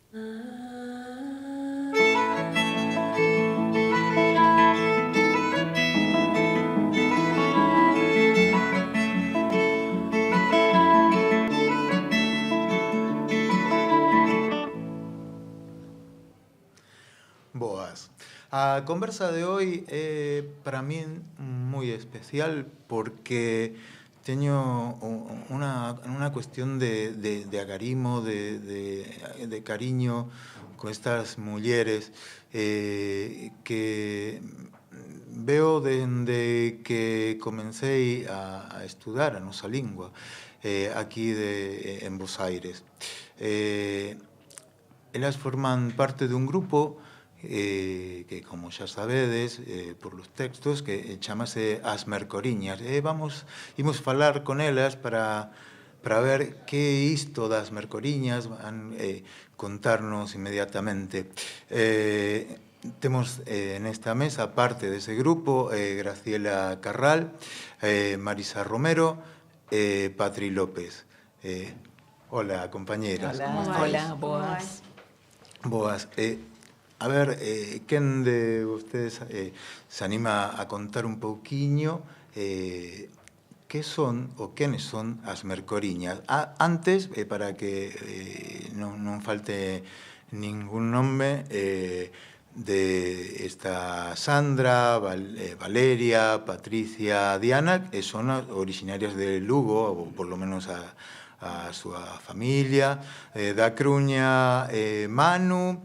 Boas. A conversa de hoy é para min moi especial porque teño unha cuestión de agarimo, de cariño con estas mulleres que veo dende que comecei a estudar a nosa lingua aquí en Bos Aires. Elas forman parte dun grupo que, como xa sabedes por los textos, que chamase As Mercoriñas. Imos falar con elas para ver que é isto das Mercoriñas, van contarnos inmediatamente. Temos nesta mesa parte dese grupo Graciela Carral, Marisa Romero e Patri López. Hola, compañeras. Hola, boas. Boas. A ver, quen de vostedes se anima a contar un pouquiño que son ou quenes son as Mercoriñas? Antes, para que non falte ningún nome, de esta Sandra, Valeria, Patricia, Diana, que son originarias de Lugo, ou por lo menos a súa familia, da Cruña, Manu,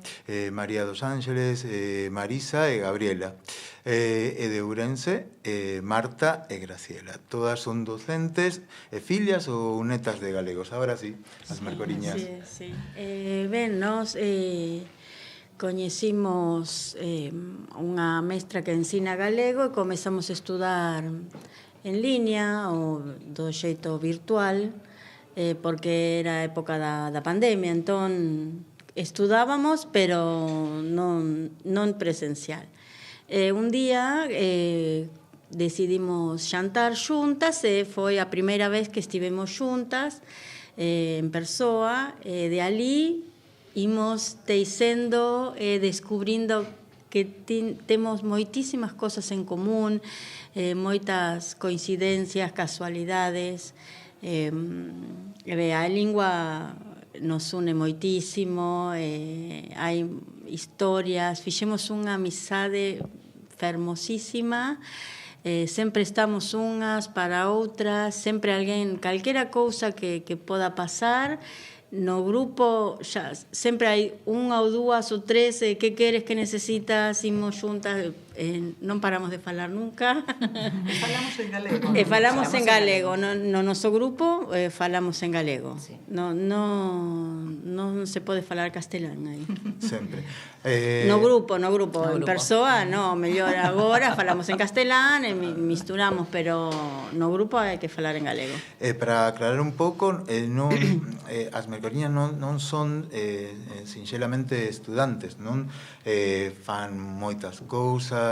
María dos Ángeles, Marisa e Gabriela, e de Ourense, Marta e Graciela. Todas son docentes, fillas ou netas de galegos. Agora sí, as Mercoriñas. Sí. Ben, nos coñecimos unha mestra que ensina galego e comezamos a estudar en liña ou do xeito virtual, porque era a época da pandemia, entón estudábamos, pero non presencial. Un día decidimos xantar xuntas e foi a primeira vez que estivemos xuntas en persoa, de ali imos teixendo e descubrindo que temos moitísimas cosas en común, moitas coincidencias, casualidades. A lingua nos une moitísimo, hai historias, fixemos unha amizade fermosísima, sempre estamos unhas para outras, sempre alguén, calquera cousa que poda pasar. No grupo xa sempre hai unha ou dúas ou tres, que queres, que necesitas, imos xuntas, non paramos de falar nunca. E falamos en galego. Falamos en galego, no noso grupo falamos en galego. Sí. Non se pode falar castelán aí. Sempre. No grupo, en persoa, no, mellor agora falamos en castelán e misturamos, pero no grupo hai que falar en galego. Para aclarar un pouco, as Mercoriñas non son sinxelamente estudantes, non fan moitas cousas,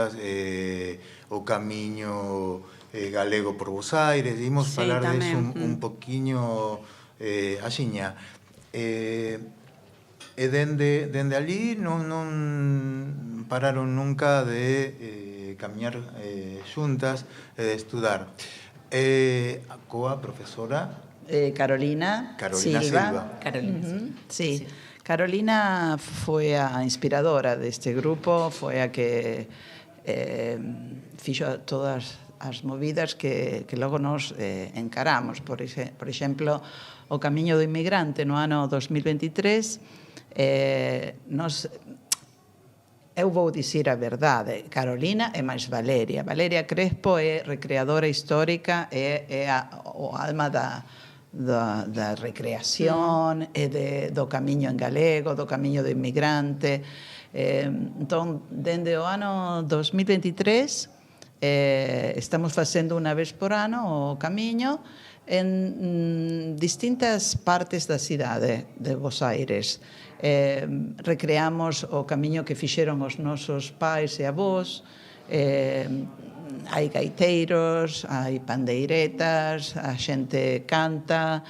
o camiño galego por Bos Aires, imos falar deso un poquiño axiña. E dende ali non pararon nunca de camiñar xuntas e de estudar. Coa profesora Carolina Silva. Carolina, sí. Carolina foi a inspiradora deste grupo, foi a que fixo todas as movidas que logo nos encaramos. Por exemplo, o Camiño do Inmigrante no ano 2023, eu vou dicir a verdade, Carolina e máis Valeria. Valeria Crespo é recreadora histórica, é o alma da recreación e do camiño en galego, do Camiño do Inmigrante. Entón, dende o ano 2023 estamos facendo unha vez por ano o camiño en distintas partes da cidade de Bos Aires. Recreamos o camiño que fixeron os nosos pais e avós, hai gaiteiros, hai pandeiretas, a xente canta,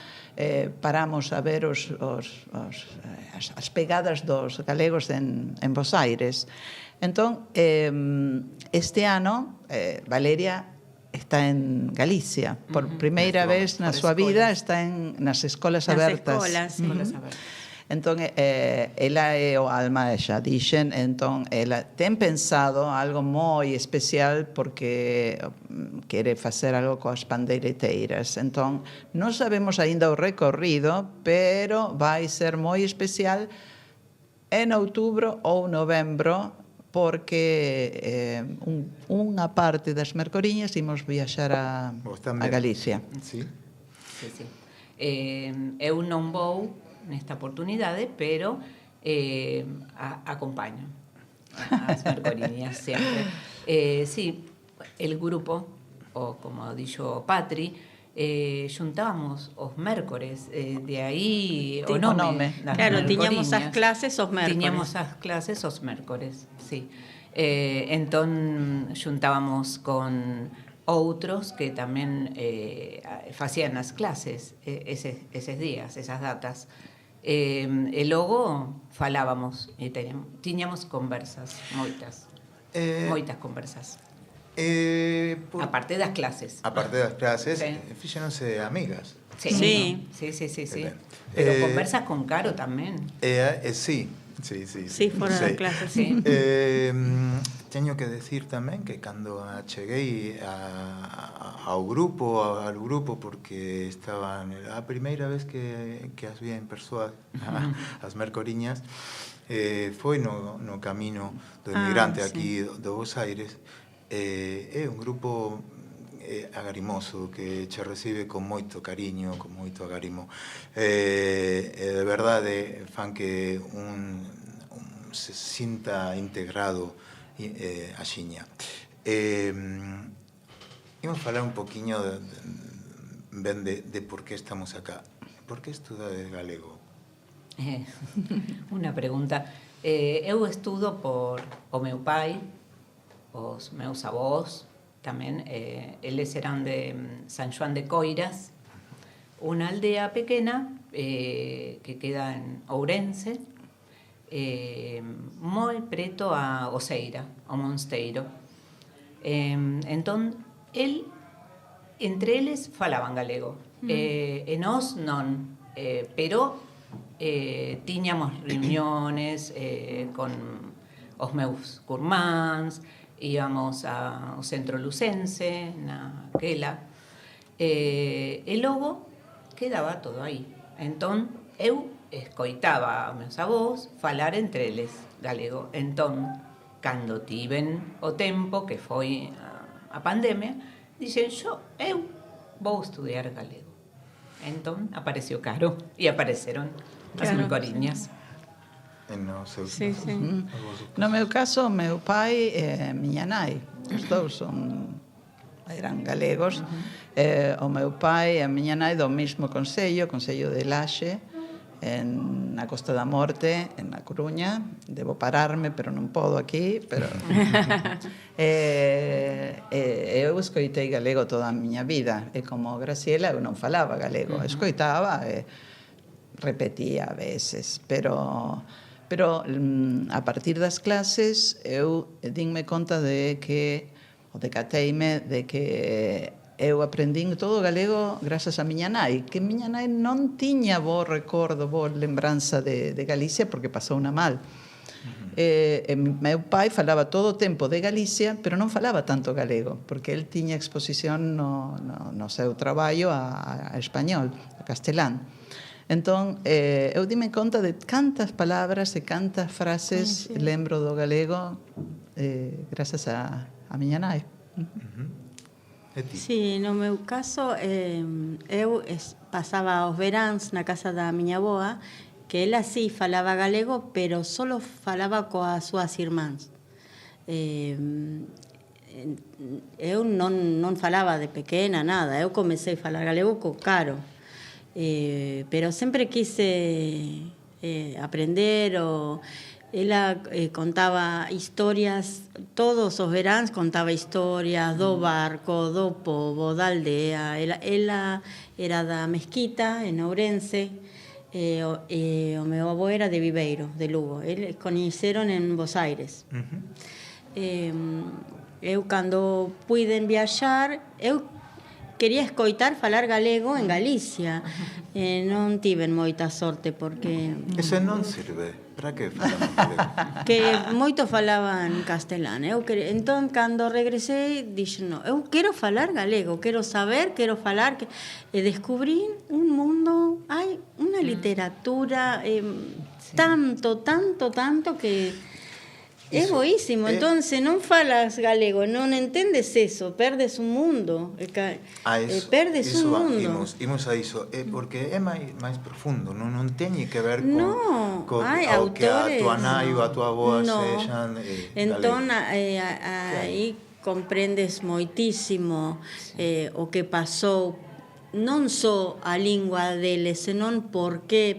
paramos a ver as pegadas dos galegos en Bos Aires. Entón, este ano, Valeria está en Galicia. Por primeira vez na súa vida está nas escolas abertas. Nas escolas abertas. Entón, ela é o alma, xa dixen, entón, ela ten pensado algo moi especial porque quere facer algo coas pandeireteiras. Entón, non sabemos aínda o recorrido, pero vai ser moi especial en outubro ou novembro, porque unha parte das mercoriñas imos viaxar a Galicia. Sí. Sí. Eu non vou nesta oportunidade, pero acompaño as mercoriñas sempre. Sí, el grupo, o como dixo Patri, xuntábamos os mércores, de aí o nome. Claro, tiñamos as clases os mércores. Tiñamos as clases os mércores, sí. Entón, xuntábamos con outros que tamén facían as clases eses días, esas datas. E logo falábamos e tiñamos conversas, moitas conversas. A parte das clases. Fíxenose amigas. Sí. Pero conversas con Caro tamén. Sí, fora da clase, sí. Teño que decir tamén que cando cheguei ao grupo, porque estaban a primeira vez que as vi en persoa, as mercoriñas, foi no camino do emigrante aquí do Bos Aires. É un grupo agarimoso que che recibe con moito cariño, con moito agarimo. De verdade fan que un se sinta integrado a xiña. Imos falar un poquinho de por que estamos acá. Por que estudades galego? Unha pregunta. Eu estudo por o meu pai, os meus avós, tamén, eles eran de San Xoán de Coiras, unha aldea pequena que queda en Ourense, moi preto a Oseira, ao Monsteiro. Entón, entre eles falaban galego, e nós non, pero tiñamos reuniones con os meus curmáns, íbamos ao centro lucense, na Quela, e logo quedaba todo aí. Entón, eu escoitaba a meus avós falar entre eles galego. Entón, cando tiven o tempo, que foi a pandemia, dixen, eu vou estudiar galego. Entón, apareceu Caro e apareceron as mercoriñas. Sí. No meu caso, meu pai e miña nai, os dous eran galegos. O meu pai e a miña nai do mesmo concello, Concello de Laxe, na Costa da Morte, en A Coruña. Debo pararme, pero non podo aquí, pero eu escoitei galego toda a miña vida, e como Graciela eu non falaba galego, escoitaba e repetía a veces, pero a partir das clases eu dinme conta de que, ou decateime de que eu aprendín todo o galego grazas a miña nai, que miña nai non tiña bo recordo, bo lembranza de Galicia porque pasou unha mal. Meu pai falaba todo o tempo de Galicia, pero non falaba tanto galego, porque el tiña exposición no seu traballo a español, a castelán. Entón, eu dime conta de cantas palabras e cantas frases lembro do galego grazas a miña nai. Sí, no meu caso, eu pasaba os veráns na casa da miña avoa, que ela sí falaba galego, pero solo falaba coas súas irmáns. Eu non falaba de pequena nada, eu comecei a falar galego co Caro. Pero sempre quise aprender Ela contaba historias, todos os veráns contaba historias do barco, do povo, da aldea. Ela era da Mesquita, en Ourense, e o meu avó era de Viveiro, de Lugo. Eles coñeceron en Bos Aires. Eu, cando puiden viaxar, eu quería escoitar falar galego en Galicia. Non tiven moita sorte, porque... Ese non serve. Para que falamos galego? Que moito falaban castelán. Entón, cando regresei, dixen, no, eu quero falar galego, quero saber, quero falar. E descubrí un mundo, hai unha literatura tanto que... É boísimo. Entón, se non falas galego, non entendes eso, perdes un mundo. Perdes un mundo. Imos a iso, porque é máis profundo, non teñe que ver con hai ao que a autores, tua nai ou a tua avoa sexan entón, galegos. aí comprendes moitísimo o que pasou, non só a lingua deles, senón por qué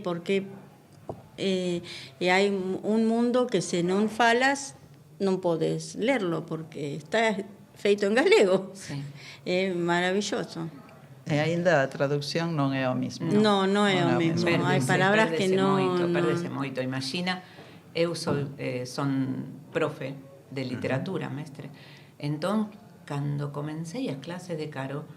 e hai un mundo que se non falas non podes lerlo porque está feito en galego. Sí. É maravilloso. E aínda a traducción non é o mismo. Non é o mesmo. Hai palabras que non... Perdese moito. Imagina, eu son profe de literatura, mestre. Entón, cando comencei as clases de Caro,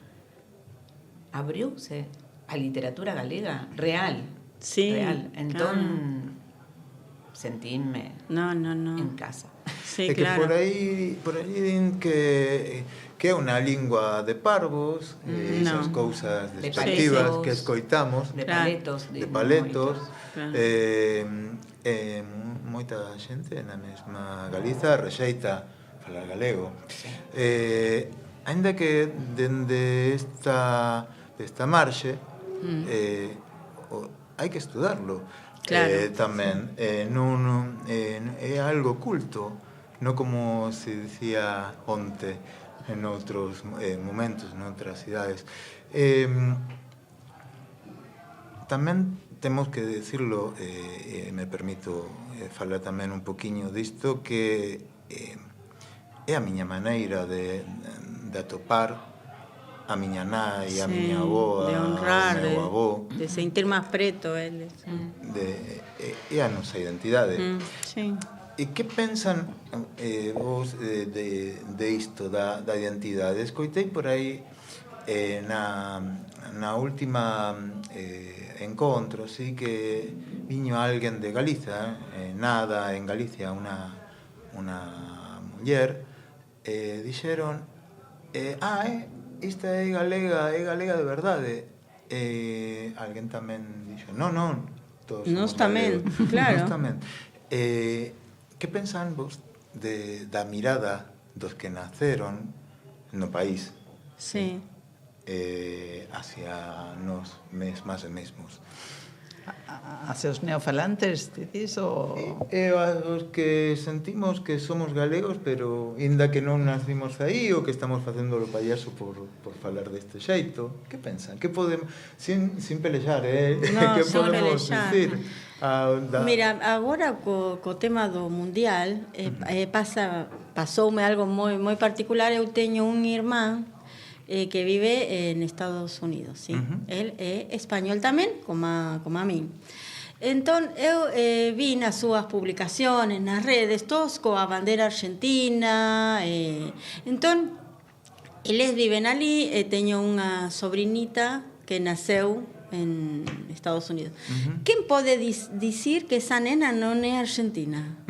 abriuse a literatura galega real. Sí, real. Entón, sentínme en casa. Sí, É que claro. por aí din que é unha lingua de parvos, esas cousas despectivas paletos, que escoitamos, de paletos, de paletos. Claro. Moita xente na mesma Galiza rexeita falar galego. Aínda que dende esta marxe hai que estudarlo. Claro. Tamén non é algo oculto, non como se dicía onte en outros momentos, en outras cidades. Tamén temos que decirlo, me permito falar tamén un poquiño disto, que é a miña maneira de atopar a miña nai, a miña avoa, de honrar, o meu avó, de sentir máis preto eles. é a nosa identidade. Sí. E que pensan vos de isto, da identidade? Escoitei por aí na última encontro, sí, que viño alguén de Galiza, nada en Galicia, unha muller, dixeron, esta é galega de verdade. Alguén tamén dixo, non, todos somos tamén, galegos. claro. Nos tamén. Que pensan vos da mirada dos que naceron no país? Sí. Hacia nós mesmas e mesmos? Hacia os neofalantes, dicís, ou... Os que sentimos que somos galegos, pero inda que non nacimos aí, ou que estamos facendo o payaso por falar deste xeito, que pensan? Que podemos, sin pelexar, que podemos dicir? Mira, agora co tema do mundial pasoume algo moi particular. Eu teño un irmán que vive en Estados Unidos, sí. Él é español tamén, como a min. Entón, eu vi nas súas publicaciones, nas redes, todos coa bandeira argentina. Entón, eles viven ali, teño unha sobrinita que naceu en Estados Unidos. Quen pode dicir que esa nena non é argentina?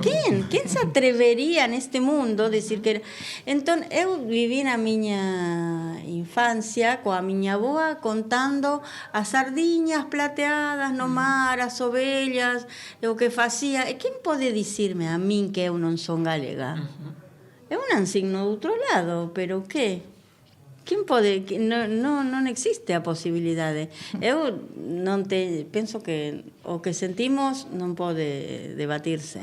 Quen se atrevería neste mundo decir que era? Entón, eu viví na miña infancia coa miña avoa contando as sardiñas plateadas no mar, as ovellas, o que facía. E quen pode dicirme a min que eu non son galega? Eu non signo do outro lado, pero que? Quen pode? Non existe a posibilidade. Eu penso que o que sentimos non pode debatirse.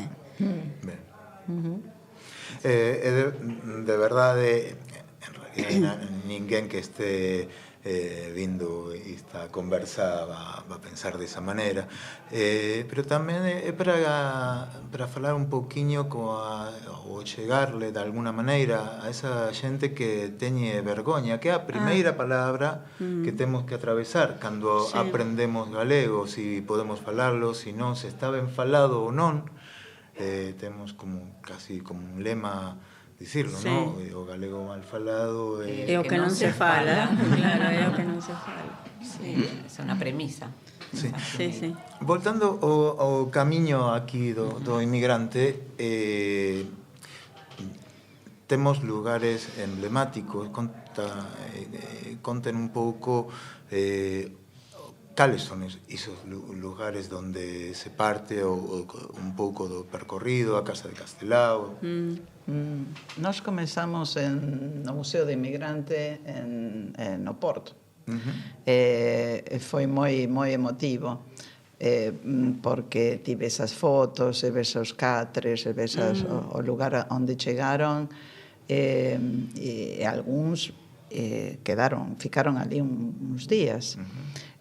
De verdade, en realidad, ninguén que este vindo esta conversa va a pensar desa maneira. Pero tamén é para falar un pouquiño ou chegarle de alguna maneira a esa xente que teñe vergoña, que é a primeira palabra que temos que atravesar cando aprendemos galego, se podemos falalo, se non, se está ben falado ou non. Temos casi como un lema dicirlo, non? O galego mal falado é o que non se fala. Claro, é o que non se fala. Sí, é unha premisa. Sí. Voltando ao camiño aquí do inmigrante, temos lugares emblemáticos. Conten un pouco cales son esos lugares donde se parte un pouco do percorrido, a Casa de Castelao. Nós comezamos no Museo de Inmigrante no Porto. Foi moi emotivo, porque tive esas fotos, e ves os catres, e ves o lugar onde chegaron, e algúns ficaron ali uns días.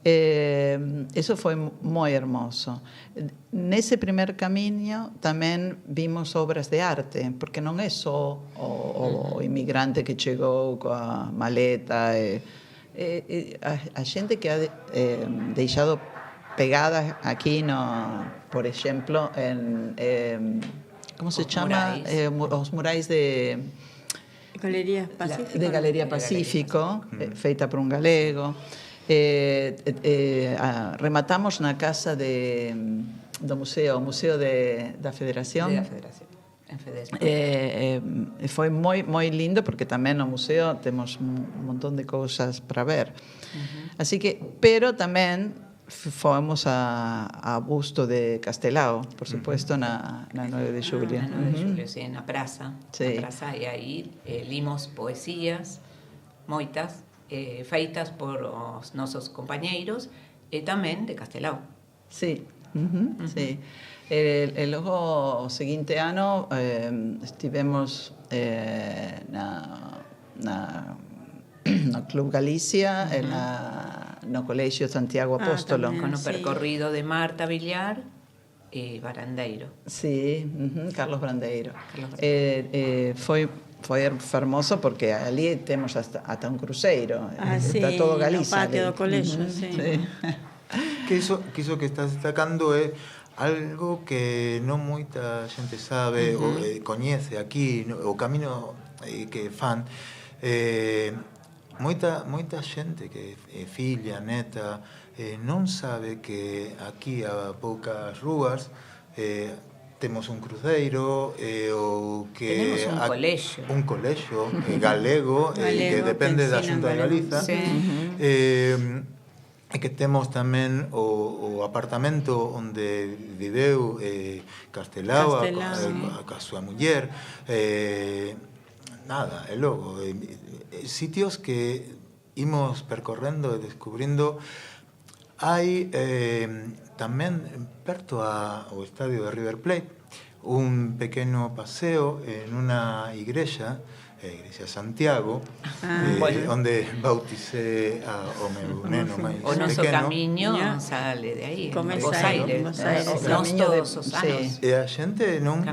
Eso foi moi hermoso. Nese primer camiño tamén vimos obras de arte, porque non é só o inmigrante que chegou coa maleta, a xente que ha deixado pegada aquí por exemplo como se chama? Os murais de Galería Pacífico, feita por un galego. Rematamos na casa do museo, o Museo da Federación. Foi moi lindo, porque tamén no museo temos un montón de cousas para ver. Así que, pero tamén fomos a busto de Castelao, por supuesto, na 9 de Xulio. Na 9 de Xulio, sí, na praza. Na praza, e aí limos poesías, moitas, feitas por os nosos compañeiros e tamén de Castelao. Sí, sí. E logo o seguinte ano estivemos no Club Galicia e no Colexio Santiago Apóstolo. Con o percorrido de Marta Villar e Brandeiro. Sí, Carlos Brandeiro. Foi fermoso, porque ali temos ata un cruceiro. Está todo Galicia. No patio do colexio, sí. Que iso que estás destacando é algo que non moita xente sabe ou coñece aquí, o camiño que fan. Moita xente que é filla, neta, non sabe que aquí a poucas rúas temos un cruceiro, ou que tenemos un colexio galego, que depende da Xunta de Galiza, e que temos tamén o apartamento onde viveu Castelao a súa muller. Nada, e logo sitios que imos percorrendo e descubrindo. Hai tamén perto ao estadio de River Plate un pequeno paseo en unha igrexa, Igrexa Santiago, onde bauticé ao meu neno máis pequeno. O noso camiño sale de aí, Buenos Aires. Nós todos os anos. E a xente non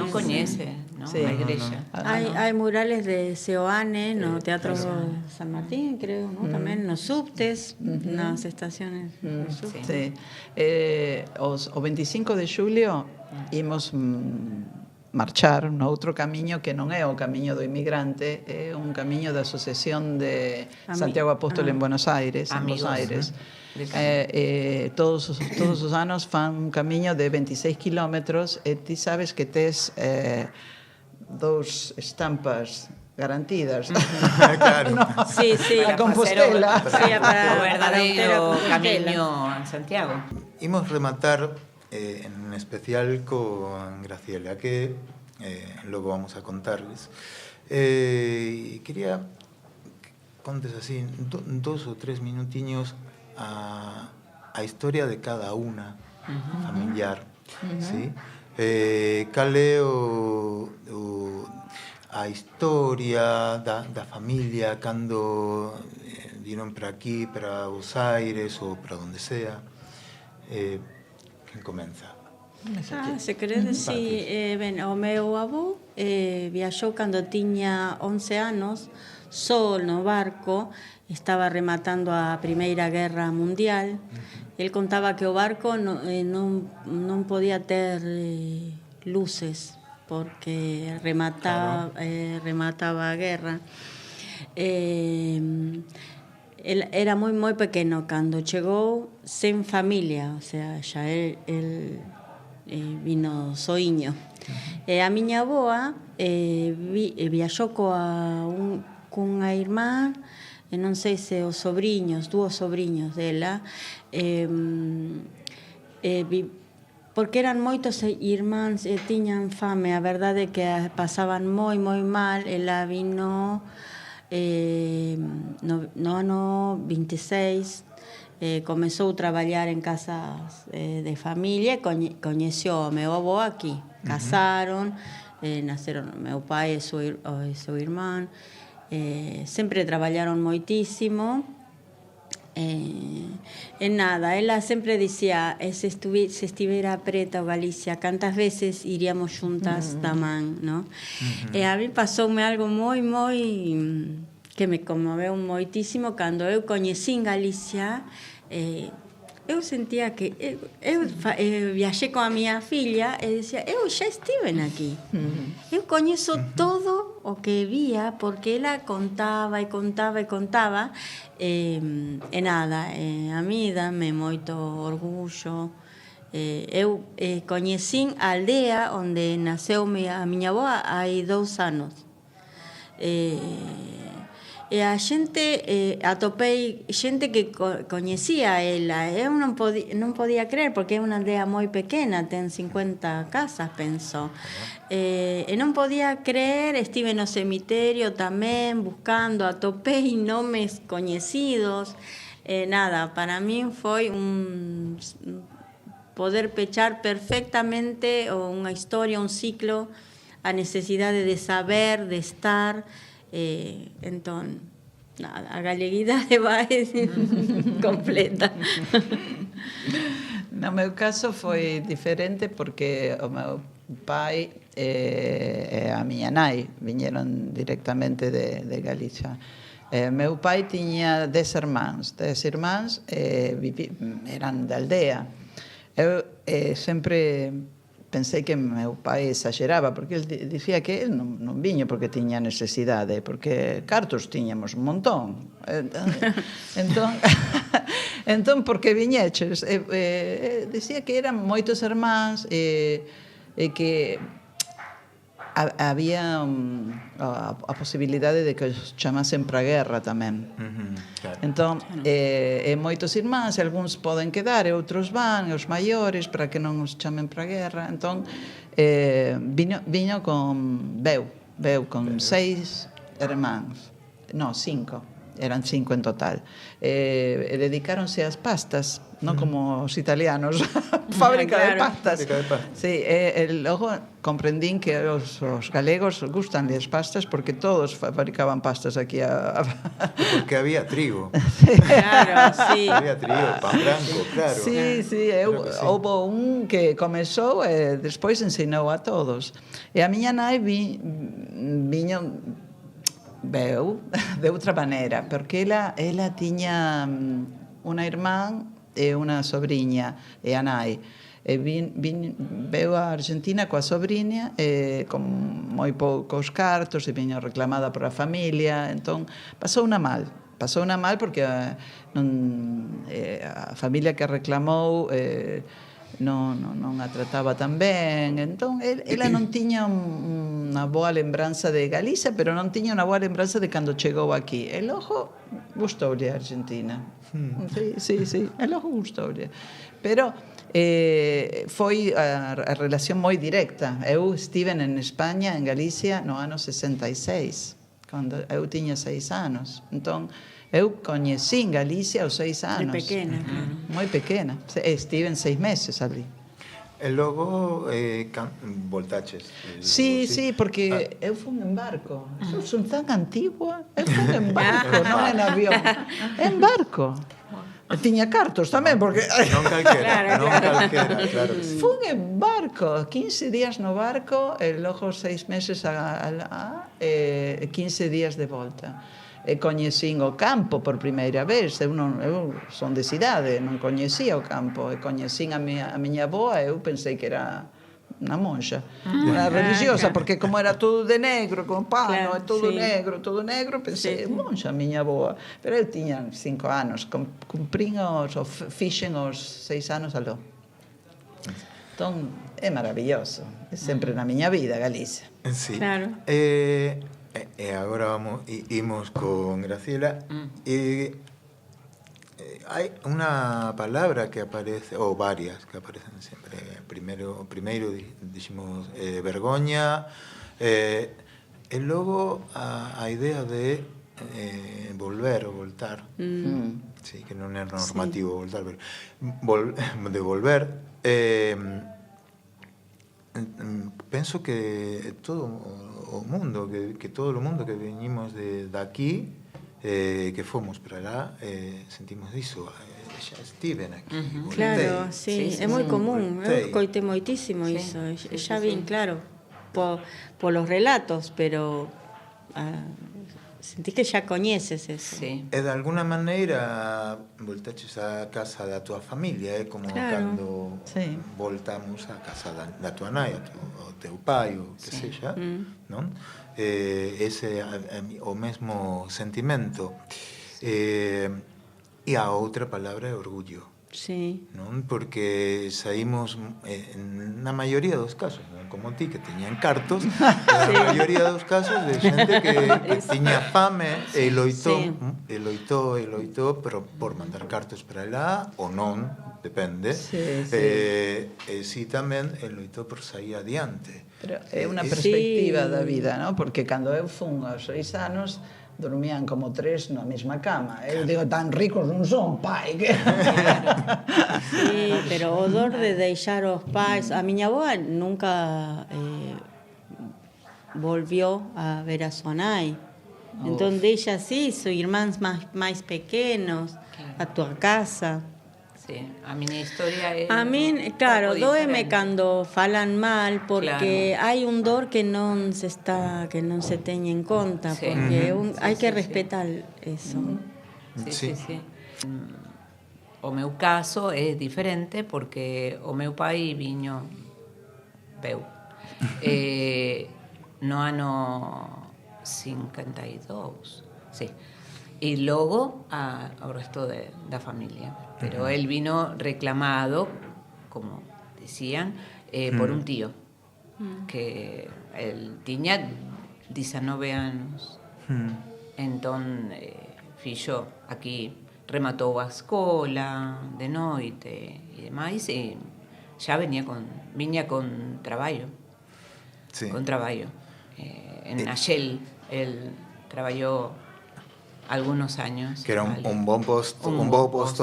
coñece a igrexa. Hai murales de Seoane no Teatro San Martín, creo, ¿no? Tamén nos subtes, nas estaciones de subte. O 25 de xulio imos marchar no outro camiño que non é o camiño do inmigrante, é un camiño da Asociación de Santiago Apóstolo en Buenos Aires, todos os anos fan un camiño de 26 kilómetros, e ti sabes que tes dous estampas garantidas. Claro. Sí, a Compostela. O verdadeiro camiño en Santiago. Imos rematar en especial con Graciela, que logo vamos a contarles. Quería que contes así 2 ou 3 minutiños a historia de cada unha familiar, ¿sí? Cal é a historia da familia cando vinieron para aquí, para Buenos Aires ou para onde sea. Quen comeza? Se queredes, sí, ben, o meu avó viaxou cando tiña 11 anos, só no barco, estaba rematando a Primeira Guerra Mundial. El contaba que o barco non podía ter luces, porque remataba a guerra. El era moi pequeno cando chegou, sen familia, o sea, xa el vino soiño. A miña avoa viaxou cunha irmá, e non sei se os sobrinhos, dúos sobrinhos dela, porque eran moitos irmáns e tiñan fame, a verdade é que pasaban moi mal. Ela vino no ano 26, comezou a traballar en casas de familia e coñeceu o meu avó aquí. Casaron, naceron o meu pai e o seu irmán, sempre traballaron moitísimo. Nada, ela sempre dicía, se estivera preta o Galicia, cantas veces iríamos xuntas tamén, no? E a mí pasoume algo moi que me conmoveu moitísimo cando eu coñecín Galicia. Eu sentía que eu viaxei con a miña filla e decía, eu xa estiven aquí. Eu coñezo todo o que vía, porque ela contaba e nada, a mí dame moito orgullo. Eu coñecín a aldea onde naceu a miña avó hai 2 anos. E a xente, atopei xente que coñecía ela. Eu non podía creer, porque é unha aldea moi pequena, ten 50 casas, penso. E non podía creer, estive no cemiterio tamén, buscando, atopei nomes coñecidos. Nada, para min foi un poder pechar perfectamente unha historia, un ciclo, a necesidade de saber, de estar. Entón, nada, a galeguidade vai completa. No meu caso foi diferente, porque o meu pai e a miña nai viñeron directamente de Galicia. Meu pai tiña 10 irmáns, eran da aldea. Eu sempre pensei que meu pai exageraba, porque ele dicía que ele non viño porque tiña necesidade, porque cartos tiñamos un montón. Entón, por que viñeches? Dicía que eran moitos irmáns e que había a posibilidade de que os chamasen para a guerra tamén. Claro. Entón, moitos irmáns, algúns poden quedar e outros van, e os maiores, para que non os chamen para a guerra. Entón, viño con veu con 6 irmáns, 5, eran 5 en total. E dedicáronse ás pastas, non como os italianos, fábrica de pastas. Sí, logo comprendín que os galegos gustan as pastas, porque todos fabricaban pastas aquí. Porque había trigo. Claro, sí. Había trigo, pan branco, claro. Sí, houve un que comezou e despois ensinou a todos. E a miña nai viño veu de outra maneira, porque ela tiña unha irmán e unha sobrinha, e a nai. Veu a Argentina coa sobrinha, con moi poucos cartos, e viño reclamada por a familia. Entón, pasouna mal porque a familia que reclamou non a trataba tan ben. Entón, ela non tiña unha boa lembranza de Galicia, pero non tiña unha boa lembranza de cando chegou aquí. E logo gustoulle a Argentina. Sí, e logo gustoulle. Pero foi a relación moi directa. Eu estiven en España, en Galicia, no ano 66, cando eu tiña 6 anos. Entón, eu coñecín Galicia aos 6 anos. De pequena, claro. Moi pequena. Estiven 6 meses ali. E logo voltaches. Sí, porque eu fun en barco. Son tan antigua. Eu fun en barco, non en avión. En barco. E tiña cartos tamén, porque... Non calquera, claro que sí. Fun en barco, 15 días no barco, e logo 6 meses 15 días de volta. E coñecín o campo por primeira vez. Eu son de cidade, non coñecía o campo. E coñecín a miña avoa, eu pensei que era unha monxa, unha religiosa, porque como era todo de negro, con pano, Claro, e todo sí. negro, pensei, Sí. monxa, a miña avoa. Pero eu tiña 5 anos, fixen os 6 anos aló. Entón, é maravilloso. É sempre na miña vida, Galicia. Sí. Claro. E agora imos con Graciela. Hai unha palabra que aparece, ou varias que aparecen sempre. Primeiro dixemos vergoña, e logo a idea de volver ou voltar. Sí, que non é normativo voltar, pero de volver. Penso que todo o mundo, que todo o mundo que venimos de aquí, que fomos para lá, sentimos iso, xa estiven aquí. Claro, sí, é moi común. Voltei. Eu coitei moitísimo iso. Xa vin, claro, polos relatos, pero sentí que xa coñeces eso. Sí. E de alguna maneira voltaches á casa da tua familia, como Claro. cando Sí. voltamos á casa da tua nai, o teu pai, o que sexa, non? Ese o mesmo sentimento. E a outra palabra é orgullo. Sí. Non? Porque saímos na maioría dos casos, non como ti que tiñan cartos, na maioría dos casos de xente que tiña fame e loitou, pero por mandar cartos para lá ou non, depende. Sí. E si tamén loitou por sair adiante. Pero é unha Sí. perspectiva da vida, non? Porque cando eu fun aos 6 anos, dormían como 3 na mesma cama. Eu digo, tan ricos non son, pai, que... Sí, pero o dor de deixar os pais, a miña avoa nunca volvió a ver a súa nai. Entón deixa así, os irmáns máis pequenos, a túa casa. Sí, a miña historia é A min, un claro, pouco doeme diferente. cando falan mal porque Claro. hai un dor que non se teñe en conta, Sí. porque hai que Sí. respetar eso. Sí. Sí. O meu caso é diferente porque o meu pai veu no ano 52, sí. E logo ao resto da familia. Pero él vino reclamado, como decían, por un tío, que él tiña 19 anos. Entón, fixo aquí, rematou a escola de noite e demais, e xa viña con traballo. Sí. Con traballo. En Axel, él traballou algunos años. Que era un bo posto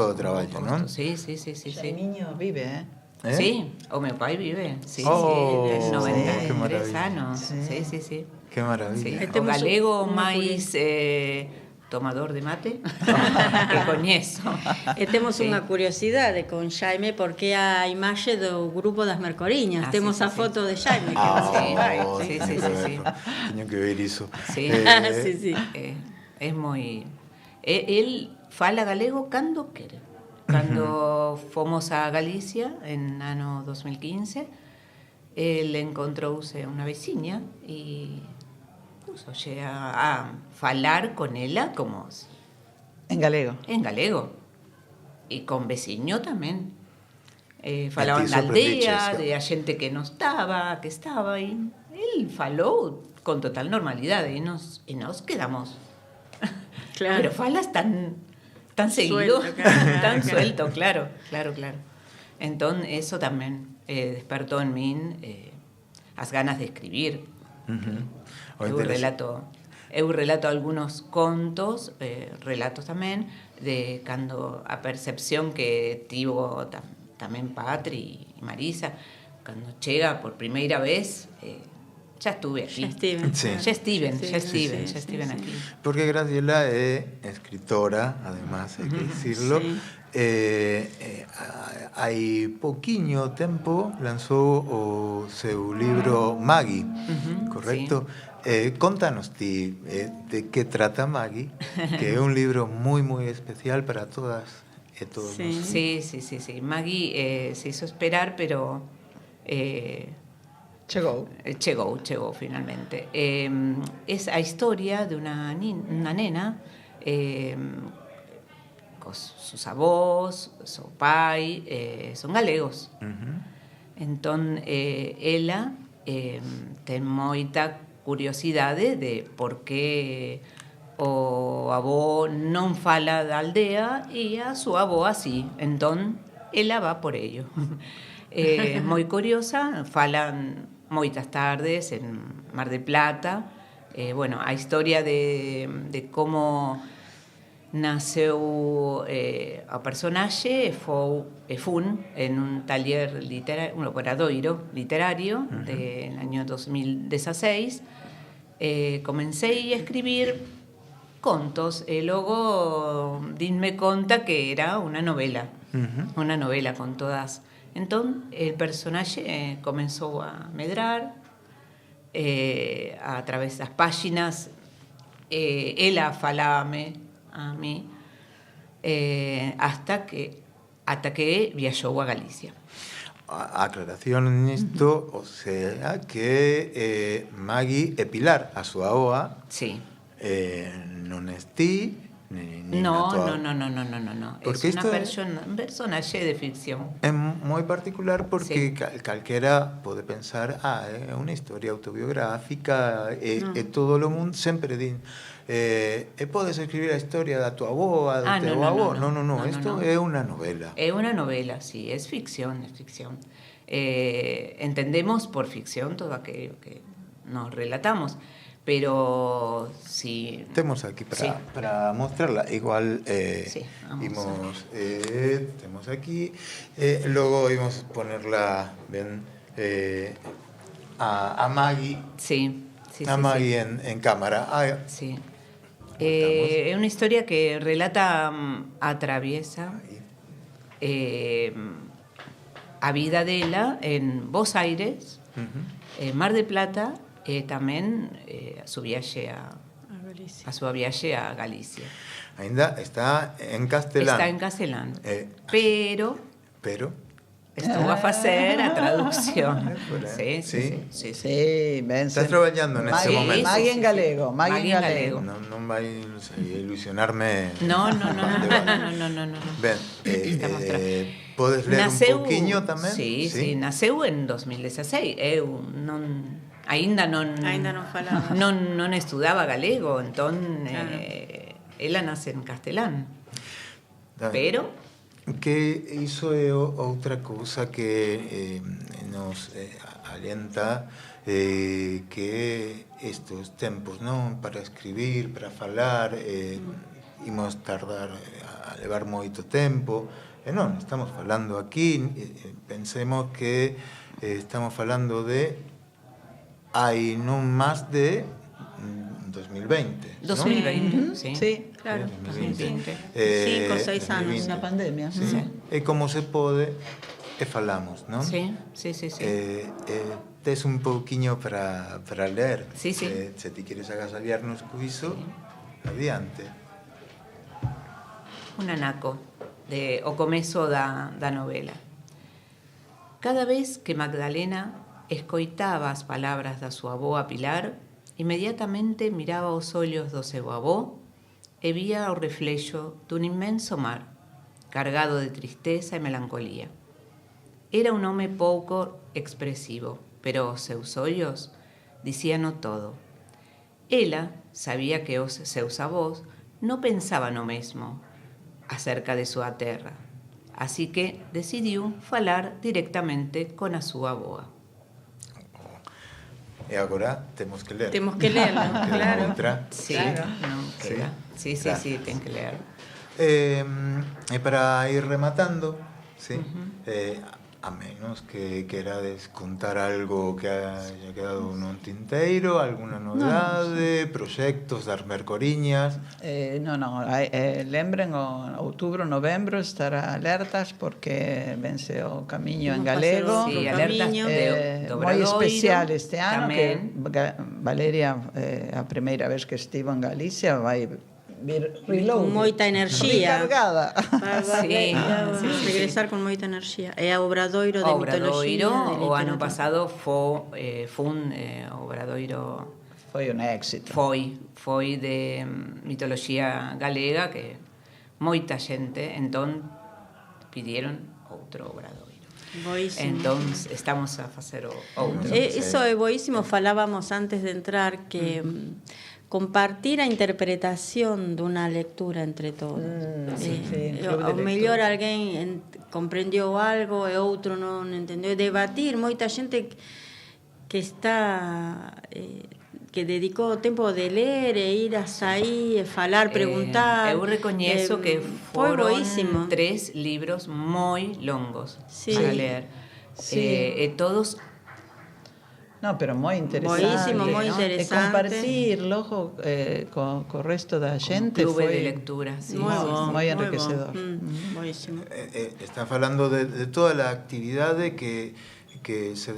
de traballo, non? Sí. Xaimiño vive, Sí, o meu pai vive. Sí, Oh, sí, que 93 maravilla. anos. Sí. Sí. Que maravilla. Sí. O Temos galego unha máis tomador de mate que coñezo. E temos Sí. unha curiosidade con Xaime porque a imaxe do grupo das Mercoriñas. Temos sí, a sí. foto de Xaime que é o seu pai. Sí. Teño que ver iso. Sí. Sí. É moi... El fala galego cando quere. Cando fomos a Galicia en ano 2015, el encontrouse unha veciña e pusoxe a falar con ela como en galego. en galego. E con veciño tamén. Falaban ti da aldea, sorprendiches, de a xente que non estaba, e el falou con total normalidade e nos quedamos. Claro. Pero falas tan seguido, Suelto, claro, tan claro. suelto, claro. Entón, eso tamén despertou en min as ganas de escribir. Eu relato algunos contos, relatos tamén, de cando a percepción que tivo tamén Patri e Marisa, cuando llega por primera vez, ya estuve aquí. Ya Steven. Sí. Ya Steven, Sí, ya sí, Steven, sí, ya sí, Steven sí. aquí. Porque Graciela es escritora, además, hay que decirlo. Sí. Hai pouquiño tempo lanzou o seu libro Maggie, correcto? Contanos ti de que trata Maggie, que é un libro moi especial para todas e todos Sí. nós. Sí. Maggie se hizo esperar, pero Chegou. llegó finalmente. Es la historia de una nena con sus avós, su pai, son galegos. Entón, ela ten moita curiosidade de por que o avó non fala da aldea e a súa avó así. Entón, ela va por ello. Moi curiosa, falan moitas tardes en Mar del Plata. Bueno, a historia de como naceu o personaxe fun en un taller literario, un obradoiro literario del año 2016. Comencei a escribir contos e logo dinme conta que era unha novela con todas. Entón, el personaxe comenzou a medrar a través das páxinas. Ela falábame a mí hasta que viaxou a Galicia. A aclaración nisto, o sea, que Maggie e Pilar, a súa avoa, Sí. non es ti, ni No. Porque Es isto un personaxe de ficción. é moi particular porque Sí. calquera pode pensar é unha historia autobiográfica e todo o mundo sempre din e podes escribir a historia da tua avoa, do teu avó. No, isto é unha novela. Es una novela, sí, es ficción. Entendemos por ficción todo aquello que nos relatamos, pero si... Temos aquí para mostrarla. Igual Sí, imos temos aquí logo imos ponerla ben a Maggie. Sí. A Maggie en cámara. Sí. Es una historia que relata, atraviesa a vida dela en Buenos Aires, Mar del Plata, tamén a súa viaxe a Galicia. Ainda está en castelán. Está en castelán. Pero estuvo a facer a traducción. Sí. Sí, ben. Estás traballando neste Maggie, momento. Maggie en Sí. galego, Maggie en galego. Non vai ilusionarme. No. Ben, Estamos podes ler un pouquiño tamén? Sí, naceu en 2016. Eu aínda non falaba. non estudaba galego, entón ela nace en castelán. Pero que iso é outra cousa que nos alienta que estes tempos, non, para escribir, para falar, imos tardar a levar moito tempo. Non, estamos falando aquí, pensemos que estamos falando de hai non máis de 2020, 2020, sí. Sí, Claro, 2020. 5 o 6 anos. 2020. na pandemia. Sí. E como se pode e falamos, non? Sí. Tes un pouquiño para ler. Sí. Se ti queres agasallarnos co iso, adiante. Un anaco o comezo da novela. Cada vez que Magdalena escoitaba as palabras da súa avoa Pilar, inmediatamente miraba os ollos do seu avó e vía o reflexo dun inmenso mar, cargado de tristeza e melancolía. Era un home pouco expresivo, pero os seus ollos dicíano todo. Ela sabía que os seus avós non pensaban o mesmo acerca de súa terra, así que decidiu falar directamente con a súa avoa. E agora temos que ler. Temos que lerlo, claro. Outra. Sí, Claro. non queda. Sí, Gracias. ten que leer. E para ir rematando, sí, A menos que querades contar algo que haya quedado no tinteiro, alguna novidade, proxectos das Mercoriñas. Lembren o outubro, novembro, estar alertas porque vence o camiño en galego. Sí, alertas do moi Obradoiro, especial este ano, tamén. que Valeria, a primeira vez que estivo en Galicia, vai vir reload. Con moita enerxía. Recargada. Sí, regresar con moita enerxía. É a Obradoiro de mitoloxía. O ano pasado foi un Obradoiro... Foi un éxito. Foi de mitoloxía galega que moita xente entón pidieron outro Obradoiro. Boísimo. Entón estamos a facer outro. Eso é boísimo, falábamos antes de entrar que compartir a interpretación dunha lectura entre todos. O mellor alguén comprendeu algo e outro non entendeu. Debatir, moita xente que está... que dedicou o tempo de ler e ir a sair, e falar, preguntar. Eu recoñezo que foi foron boísimo. 3 libros moi longos para ler. Sí. E todos... No, pero moi interesante. Boísimo, moi interesante. E compartir logo co resto da xente clube foi de lectura, sí. moi enriquecedor. Boísimo. Está falando de toda a actividade que se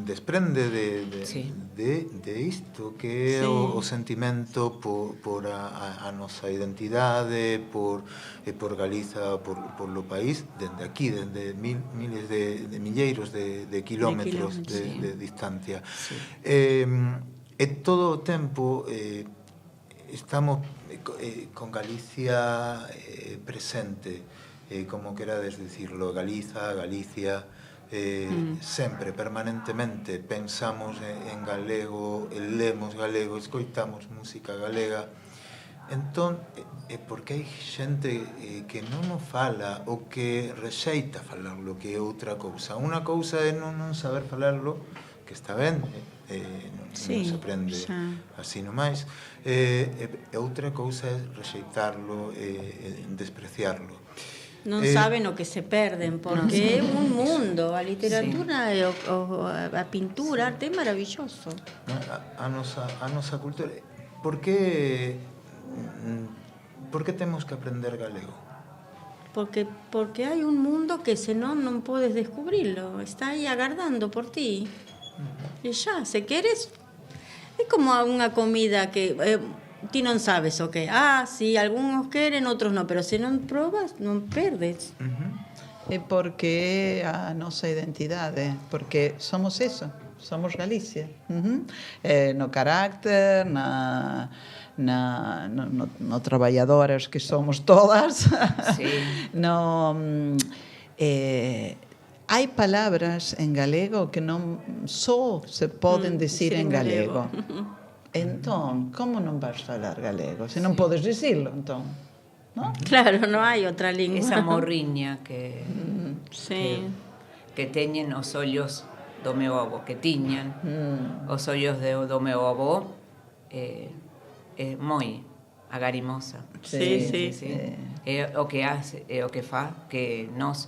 desprende de isto, que é o sentimento por a nosa identidade, por Galiza, por lo país, dende aquí, dende miles de milleiros de kilómetros de distancia. Sí. E todo o tempo estamos con Galicia presente, como querades dicirlo, Galicia, sempre, permanentemente pensamos en galego, lemos galego, escoitamos música galega. Entón, porque hai xente que non o fala ou que rexeita falarlo, que é outra cousa. Unha cousa é non saber falarlo, que está ben, non se aprende así nomais. Outra cousa é rexeitarlo, despreciarlo. Non saben o que se perden, porque é un mundo. A literatura e a pintura, arte é maravilloso. A nosa cultura. Por que temos que aprender galego? Porque hai un mundo que senón non podes descubrilo. Está aí agardando por ti. E xa, se queres... É como unha comida que... ti non sabes o que. Sí, algúns queren, outros non, pero se non probas, non perdes. É porque a nosa identidade, porque somos eso, somos Galicia. No carácter, no traballadoras que somos todas. Sí. Hai palabras en galego que non só se poden dicir en galego. Entón, como non vas falar galego? Se non podes dicirlo, entón, non? Claro, non hai outra lingua. Esa morriña que teñen os ollos do meu avó, que tiñan os ollos do meu avó, é moi agarimosa. Sí. É o que hace, é o que fa que nós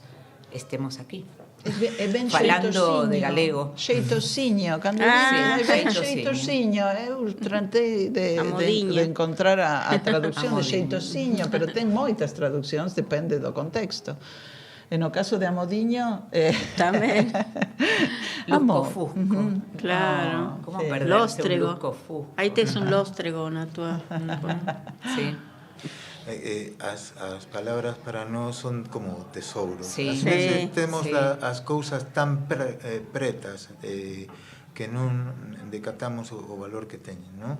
estemos aquí. É ben falando de galego. Xeitosiño, cando é ben xeitosiño. Eu tratei de encontrar a traducción de xeitosiño, pero ten moitas traduccións, depende do contexto. E no caso de Amodiño... Tamén. Lusco-fusco. Claro. Como perderse un lusco-fusco. Aí tes un lóstrego na tua... Sí. As palabras para nós son como tesouros. Ás veces temos as cousas tan pretas que non decatamos o valor que teñen, non?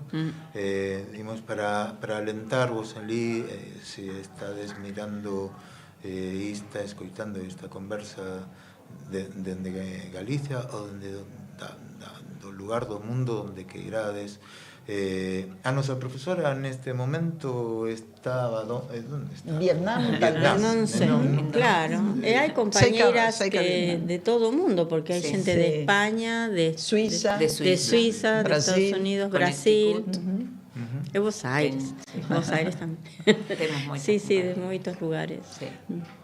Dimos para alentarvos ali, se estades mirando escoitando esta conversa dende Galicia ou dende do lugar do mundo onde que irades. A nosa profesora neste momento estaba onde está? Vietnam, tal vez. Non sei, claro. E hai compañeiras de todo o mundo, porque hai xente de España, de Suiza, de Estados Unidos, Brasil. É Buenos Aires. Buenos Aires también. Temos moitos Sí, sí, de lugares. muchos lugares. Sí.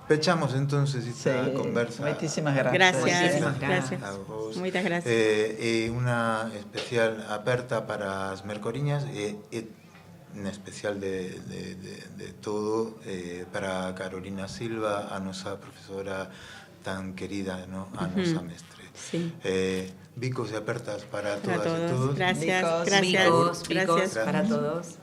Pechamos entonces esta Sí, conversa. moitísimas gracias. Gracias, Muchísimas gracias. A vos. Muchas gracias. Una especial aperta para as mercoriñas e en especial de todo para Carolina Silva, a nosa profesora tan querida, ¿no? A nosa mestre. Sí. Bicos e apertas para Para todas e todos. todos. Gracias, Bicos, gracias. Bicos Gracias. para todos.